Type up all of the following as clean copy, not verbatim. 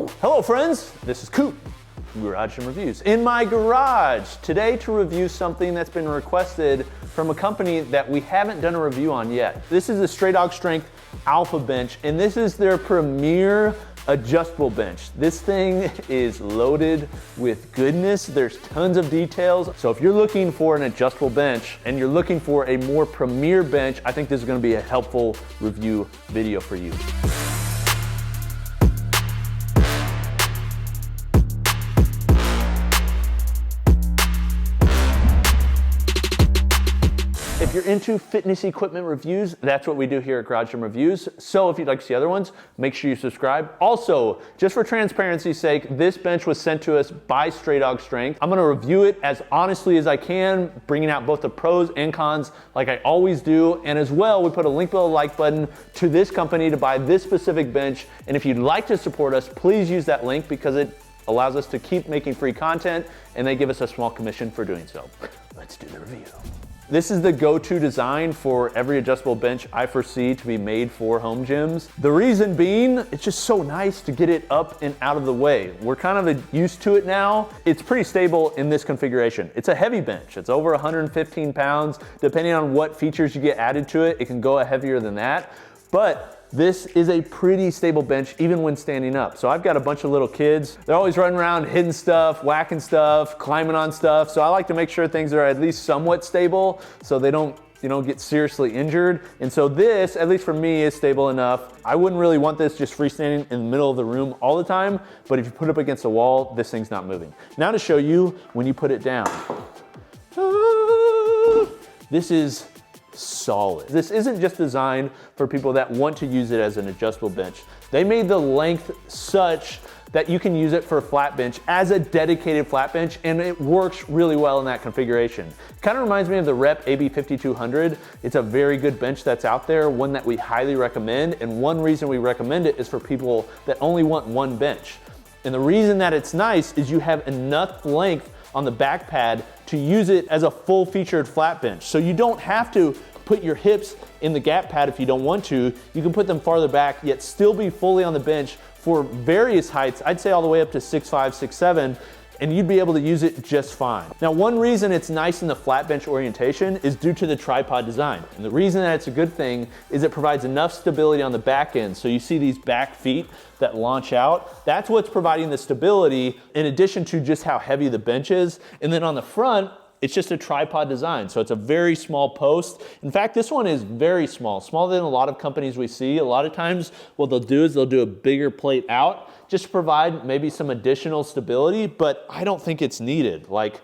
Hello friends, this is Coop, Garage and Reviews. In my garage today to review something that's been requested from a company that we haven't done a review on yet. This is the Stray Dog Strength Alpha Bench, and this is their premier adjustable bench. This thing is loaded with goodness. There's tons of details. So if you're looking for an adjustable bench and you're looking for a more premier bench, I think this is going to be a helpful review video for you. If you're into fitness equipment reviews, that's what we do here at Garage and Reviews. So if you'd like to see other ones, make sure you subscribe. Also, just for transparency's sake, this bench was sent to us by Stray Dog Strength. I'm gonna review it as honestly as I can, bringing out both the pros and cons like I always do. And as well, we put a link below the like button to this company to buy this specific bench. And if you'd like to support us, please use that link because it allows us to keep making free content and they give us a small commission for doing so. Let's do the review. This is the go-to design for every adjustable bench I foresee to be made for home gyms. The reason being, it's just so nice to get it up and out of the way. We're kind of used to it now. It's pretty stable in this configuration. It's a heavy bench. It's over 115 pounds. Depending on what features you get added to it, it can go heavier than that. But this is a pretty stable bench even when standing up. So I've got a bunch of little kids. They're always running around hitting stuff, whacking stuff, climbing on stuff. So I like to make sure things are at least somewhat stable so they don't get seriously injured. And so this, at least for me, is stable enough. I wouldn't really want this just freestanding in the middle of the room all the time, but if you put it up against a wall, this thing's not moving. Now to show you when you put it down. This is solid. This isn't just designed for people that want to use it as an adjustable bench. They made the length such that you can use it for a flat bench as a dedicated flat bench, and it works really well in that configuration. It kind of reminds me of the Rep AB5200. It's a very good bench that's out there, one that we highly recommend, and one reason we recommend it is for people that only want one bench. And the reason that it's nice is you have enough length on the back pad to use it as a full featured flat bench. So you don't have to put your hips in the gap pad if you don't want to. You can put them farther back yet still be fully on the bench for various heights. I'd say all the way up to 6'5", 6'7", and you'd be able to use it just fine. Now, one reason it's nice in the flat bench orientation is due to the tripod design. And the reason that it's a good thing is it provides enough stability on the back end. So you see these back feet that launch out. That's what's providing the stability in addition to just how heavy the bench is. And then on the front, it's just a tripod design. So it's a very small post. In fact, this one is very small, smaller than a lot of companies we see. A lot of times what they'll do is they'll do a bigger plate out just to provide maybe some additional stability, but I don't think it's needed. Like,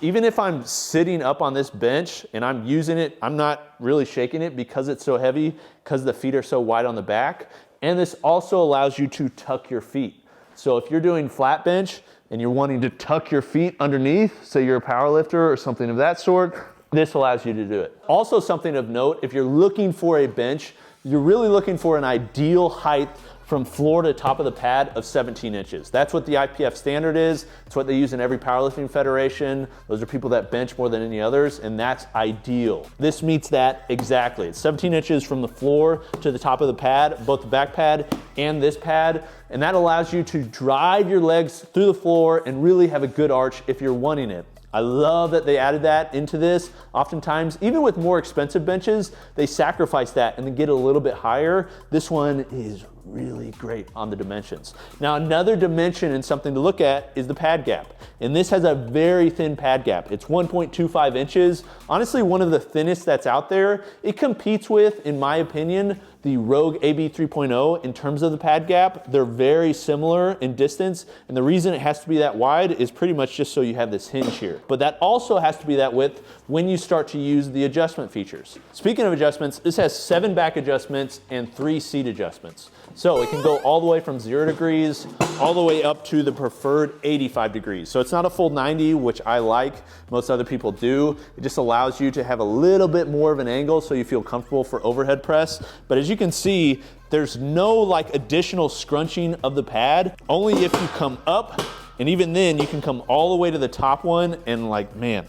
even if I'm sitting up on this bench and I'm using it, I'm not really shaking it because it's so heavy, because the feet are so wide on the back. And this also allows you to tuck your feet. So if you're doing flat bench and you're wanting to tuck your feet underneath, say you're a power lifter or something of that sort, this allows you to do it. Also, something of note, if you're looking for a bench, you're really looking for an ideal height from floor to top of the pad of 17 inches. That's what the IPF standard is. It's what they use in every powerlifting federation. Those are people that bench more than any others, and that's ideal. This meets that exactly. It's 17 inches from the floor to the top of the pad, both the back pad and this pad, and that allows you to drive your legs through the floor and really have a good arch if you're wanting it. I love that they added that into this. Oftentimes, even with more expensive benches, they sacrifice that and then get a little bit higher. This one is really great on the dimensions. Now, another dimension and something to look at is the pad gap. And this has a very thin pad gap. It's 1.25 inches. Honestly, one of the thinnest that's out there. It competes with, in my opinion, the Rogue AB 3.0 in terms of the pad gap. They're very similar in distance, and the reason it has to be that wide is pretty much just so you have this hinge here. But that also has to be that width when you start to use the adjustment features. Speaking of adjustments, this has 7 back adjustments and 3 seat adjustments. So it can go all the way from 0 degrees all the way up to the preferred 85 degrees. So it's not a full 90, which I like, most other people do. It just allows you to have a little bit more of an angle so you feel comfortable for overhead press. But as you can see, there's no like additional scrunching of the pad, only if you come up, and even then you can come all the way to the top one and like, man,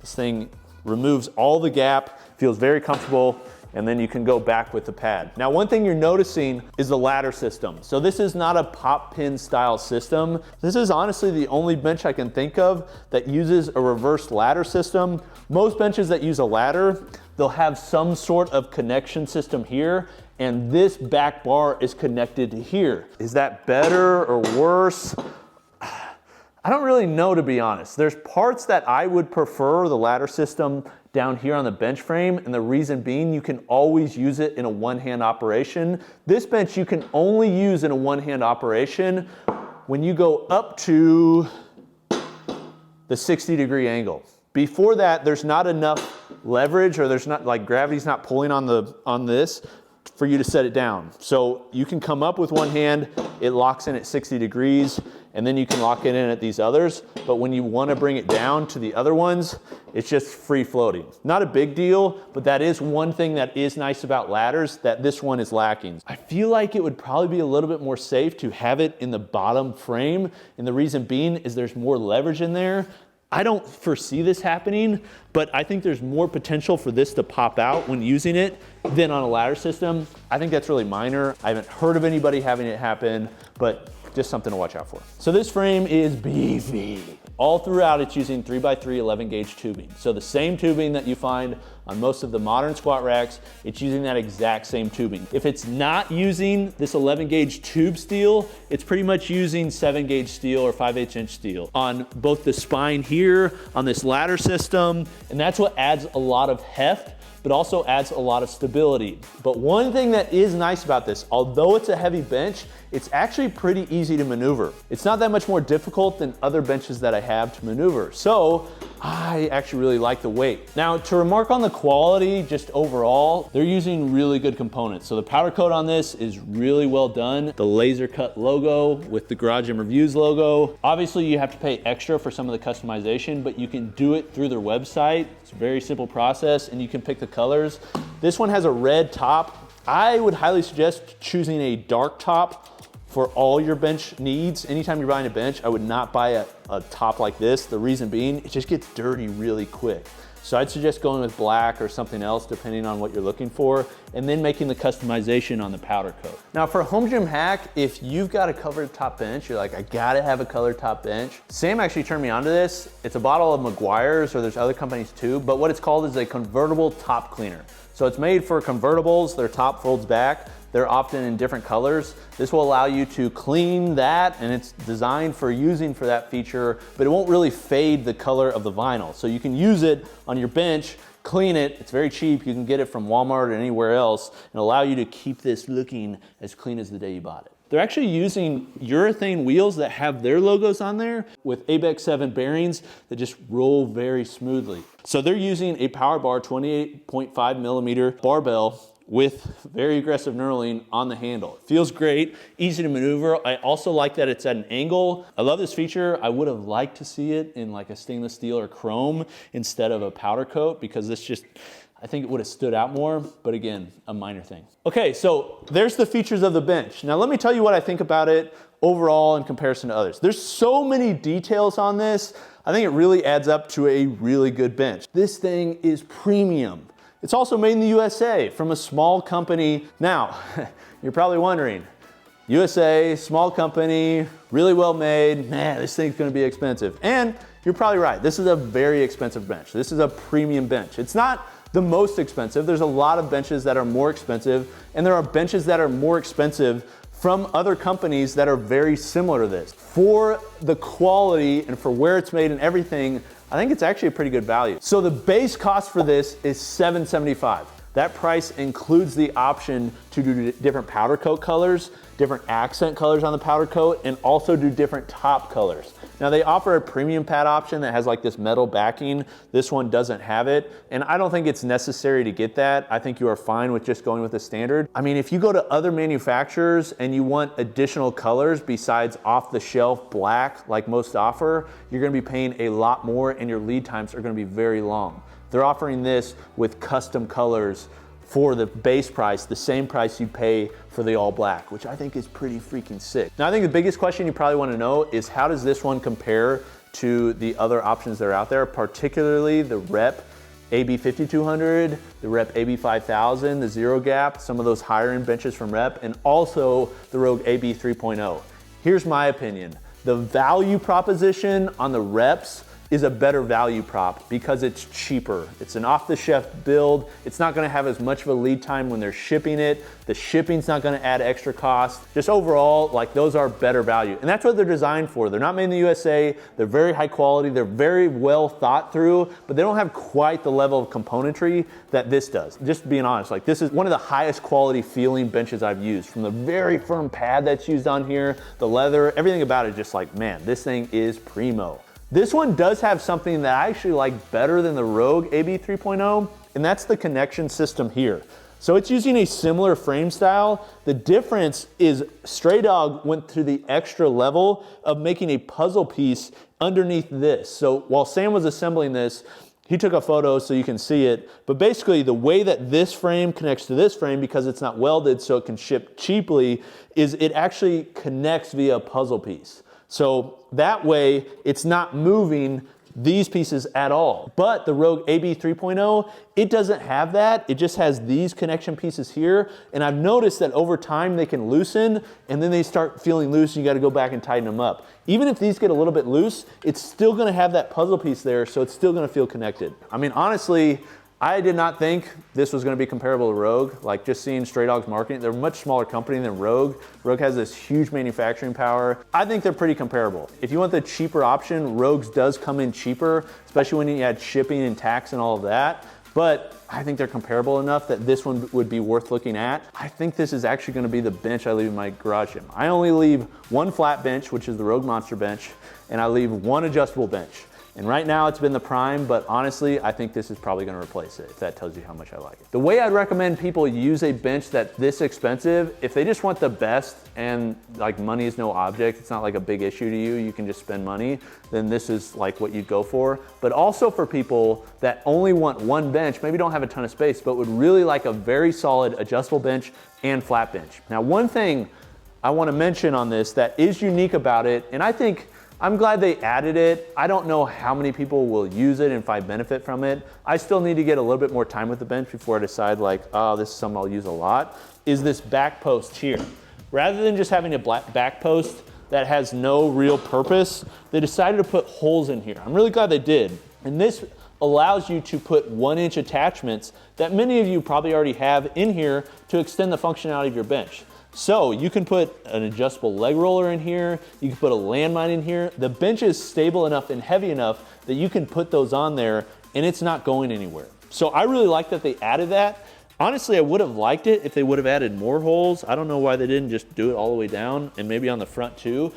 this thing removes all the gap, feels very comfortable. and then you can go back with the pad. Now, one thing you're noticing is the ladder system. So this is not a pop pin style system. This is honestly the only bench I can think of that uses a reverse ladder system. Most benches that use a ladder, they'll have some sort of connection system here, and this back bar is connected to here. Is that better or worse? I don't really know, to be honest. There's parts that I would prefer the ladder system down here on the bench frame, and the reason being you can always use it in a one-hand operation. This bench you can only use in a one-hand operation when you go up to the 60-degree angle. Before that, there's not enough leverage, or there's not, like, gravity's not pulling on this for you to set it down. So you can come up with one hand, it locks in at 60 degrees, and then you can lock it in at these others. But when you want to bring it down to the other ones, it's just free floating. Not a big deal, but that is one thing that is nice about ladders that this one is lacking. I feel like it would probably be a little bit more safe to have it in the bottom frame, and the reason being is there's more leverage in there. I don't foresee this happening, but I think there's more potential for this to pop out when using it than on a ladder system. I think that's really minor. I haven't heard of anybody having it happen, but just something to watch out for. So this frame is beefy. All throughout, it's using 3x3 11 gauge tubing. So the same tubing that you find on most of the modern squat racks, it's using that exact same tubing. If it's not using this 11 gauge tube steel, it's pretty much using 7 gauge steel or 5/8 inch steel on both the spine here, on this ladder system, and that's what adds a lot of heft, but also adds a lot of stability. But one thing that is nice about this, although it's a heavy bench, it's actually pretty easy to maneuver. It's not that much more difficult than other benches that I have to maneuver. So I actually really like the weight. Now, to remark on the quality, just overall, they're using really good components. So the powder coat on this is really well done. The laser cut logo with the Garage Gym Reviews logo. Obviously, you have to pay extra for some of the customization, but you can do it through their website. It's a very simple process, and you can pick the colors. This one has a red top. I would highly suggest choosing a dark top for all your bench needs. Anytime you're buying a bench, I would not buy a top like this. The reason being, it just gets dirty really quick. So I'd suggest going with black or something else depending on what you're looking for, and then making the customization on the powder coat. Now for a home gym hack, if you've got a covered top bench, you're like, I gotta have a colored top bench. Sam actually turned me onto this. It's a bottle of Meguiar's, or there's other companies too, but what it's called is a convertible top cleaner. So it's made for convertibles, their top folds back. They're often in different colors. This will allow you to clean that, and it's designed for using for that feature, but it won't really fade the color of the vinyl. So you can use it on your bench, clean it. It's very cheap. You can get it from Walmart or anywhere else, and allow you to keep this looking as clean as the day you bought it. They're actually using urethane wheels that have their logos on there with ABEX 7 bearings that just roll very smoothly. So they're using a power bar 28.5 millimeter barbell with very aggressive knurling on the handle. It feels great, easy to maneuver. I also like that it's at an angle. I love this feature. I would have liked to see it in like a stainless steel or chrome instead of a powder coat, because this just, I think it would have stood out more, but again, a minor thing. Okay, so there's the features of the bench. Now let me tell you what I think about it overall in comparison to others. There's so many details on this. I think it really adds up to a really good bench. This thing is premium. It's also made in the USA from a small company. Now, you're probably wondering, USA, small company, really well made, man, this thing's gonna be expensive. And you're probably right, this is a very expensive bench. This is a premium bench. It's not the most expensive. There's a lot of benches that are more expensive, and there are benches that are more expensive from other companies that are very similar to this. For the quality and for where it's made and everything, I think it's actually a pretty good value. So the base cost for this is $775. That price includes the option to do different powder coat colors, different accent colors on the powder coat, and also do different top colors. Now they offer a premium pad option that has like this metal backing. This one doesn't have it, and I don't think it's necessary to get that. I think you are fine with just going with the standard. I mean, if you go to other manufacturers and you want additional colors besides off-the-shelf black like most offer, you're gonna be paying a lot more, and your lead times are gonna be very long. They're offering this with custom colors for the base price, the same price you pay for the all black, which I think is pretty freaking sick. Now I think the biggest question you probably wanna know is, how does this one compare to the other options that are out there, particularly the Rep AB 5200, the Rep AB 5000, the Zero Gap, some of those higher end benches from Rep, and also the Rogue AB 3.0. Here's my opinion. The value proposition on the Reps is a better value prop because it's cheaper. It's an off-the-shelf build. It's not gonna have as much of a lead time when they're shipping it. The shipping's not gonna add extra cost. Just overall, like, those are better value. And that's what they're designed for. They're not made in the USA. They're very high quality. They're very well thought through, but they don't have quite the level of componentry that this does. Just being honest, like, this is one of the highest quality feeling benches I've used. From the very firm pad that's used on here, the leather, everything about it is just like, man, this thing is primo. This one does have something that I actually like better than the Rogue AB 3.0, and that's the connection system here. So it's using a similar frame style. The difference is Stray Dog went to the extra level of making a puzzle piece underneath this. So while Sam was assembling this, he took a photo so you can see it, but basically the way that this frame connects to this frame, because it's not welded so it can ship cheaply, is it actually connects via a puzzle piece. So that way it's not moving these pieces at all. But the Rogue AB 3.0, it doesn't have that. It just has these connection pieces here. And I've noticed that over time they can loosen and then they start feeling loose. You gotta go back and tighten them up. Even if these get a little bit loose, it's still gonna have that puzzle piece there, so it's still gonna feel connected. I mean, honestly, I did not think this was gonna be comparable to Rogue. Like, just seeing Stray Dog's marketing, they're a much smaller company than Rogue. Rogue has this huge manufacturing power. I think they're pretty comparable. If you want the cheaper option, Rogue's does come in cheaper, especially when you add shipping and tax and all of that. But I think they're comparable enough that this one would be worth looking at. I think this is actually gonna be the bench I leave in my garage gym. I only leave one flat bench, which is the Rogue Monster bench, and I leave one adjustable bench. And right now it's been the Prime, but honestly, I think this is probably gonna replace it, if that tells you how much I like it. The way I'd recommend people use a bench that's this expensive, if they just want the best and like money is no object, it's not like a big issue to you, you can just spend money, then this is like what you'd go for. But also for people that only want one bench, maybe don't have a ton of space, but would really like a very solid adjustable bench and flat bench. Now, one thing I wanna mention on this that is unique about it, and I'm glad they added it. I don't know how many people will use it and find benefit from it. I still need to get a little bit more time with the bench before I decide like, oh, this is something I'll use a lot, is this back post here. Rather than just having a black back post that has no real purpose, they decided to put holes in here. I'm really glad they did. And this allows you to put 1-inch attachments that many of you probably already have in here to extend the functionality of your bench. So you can put an adjustable leg roller in here, you can put a landmine in here. The bench is stable enough and heavy enough that you can put those on there and it's not going anywhere. So I really like that they added that. Honestly, I would have liked it if they would have added more holes. I don't know why they didn't just do it all the way down and maybe on the front too.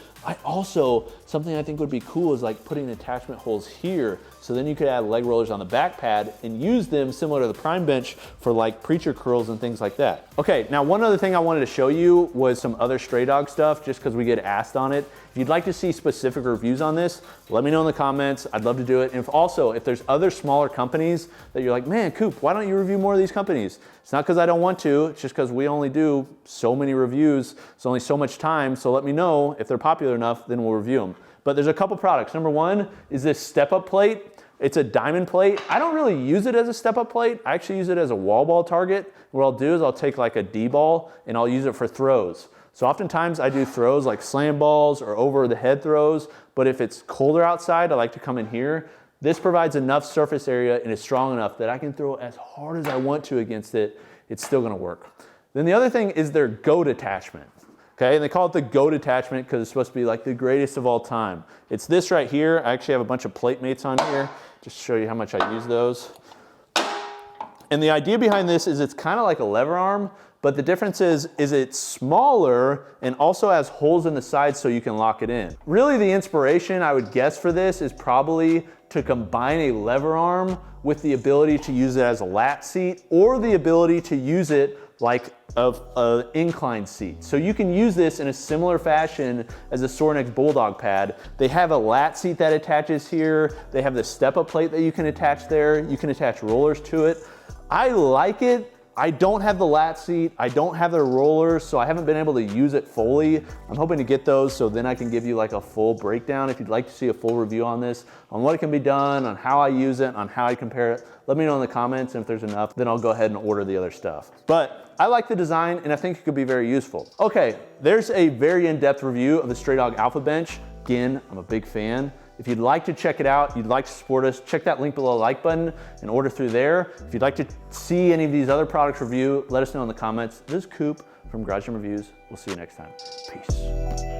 Something I think would be cool is like putting attachment holes here, so then you could add leg rollers on the back pad and use them similar to the Prime bench for like preacher curls and things like that. Okay, now one other thing I wanted to show you was some other Stray Dog stuff, just because we get asked on it. If you'd like to see specific reviews on this, let me know in the comments. I'd love to do it. And if there's other smaller companies that you're like, man, Coop, why don't you review more of these companies? It's not because I don't want to, it's just because we only do so many reviews. It's only so much time, so let me know if they're popular enough, then we'll review them. But there's a couple products. Number one is this step-up plate. It's a diamond plate. I don't really use it as a step-up plate. I actually use it as a wall ball target. What I'll do is I'll take like a D-ball and I'll use it for throws. So oftentimes I do throws like slam balls or over the head throws, but if it's colder outside, I like to come in here. This provides enough surface area and is strong enough that I can throw as hard as I want to against it. It's still gonna work. Then the other thing is their GOAT attachment. Okay, and they call it the GOAT attachment because it's supposed to be like the greatest of all time. It's this right here. I actually have a bunch of plate mates on here, just to show you how much I use those. And the idea behind this is it's kind of like a lever arm, but the difference is it's smaller and also has holes in the sides so you can lock it in. Really the inspiration I would guess for this is probably to combine a lever arm with the ability to use it as a lat seat or the ability to use it like an incline seat. So you can use this in a similar fashion as a Sorinex Bulldog pad. They have a lat seat that attaches here. They have the step-up plate that you can attach there. You can attach rollers to it. I like it, I don't have the lat seat, I don't have the rollers, so I haven't been able to use it fully. I'm hoping to get those so then I can give you like a full breakdown. If you'd like to see a full review on this, on what it can be done, on how I use it, on how I compare it, let me know in the comments, and if there's enough, then I'll go ahead and order the other stuff. But I like the design and I think it could be very useful. Okay, there's a very in-depth review of the Stray Dog Alpha Bench. Again, I'm a big fan. If you'd like to check it out, you'd like to support us, check that link below the like button and order through there. If you'd like to see any of these other products review, let us know in the comments. This is Coop from Garage Gym Reviews. We'll see you next time. Peace.